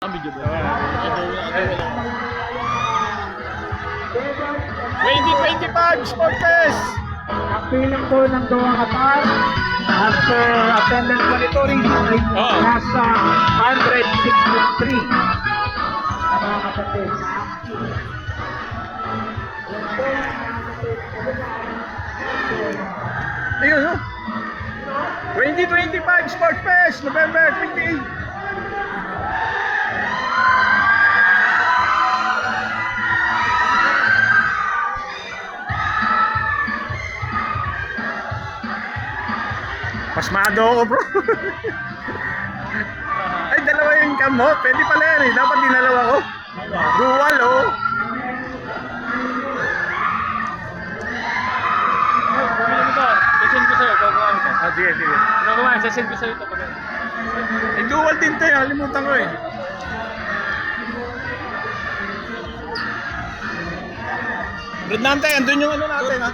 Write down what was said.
Video ba? 2025 Sport Fest! Kapilang po ng Doha Qatar after attendance monitoring ay nasa 163 na mga kapatid. Ayun, no? 2025 Sport Fest, November 28. Pasmado ako, bro. Ay, dalawa yung cam mo. Pwede pala yan eh. Dapat dinalawa ko. Dual, oh. Sesend ko sa'yo, gagawa ko. Ah, sige, sige. Gagawa, sesend ko sa'yo ito. Eh, dual din to eh. Halimutan ko eh. Brad Nante, andun yung ano natin ha.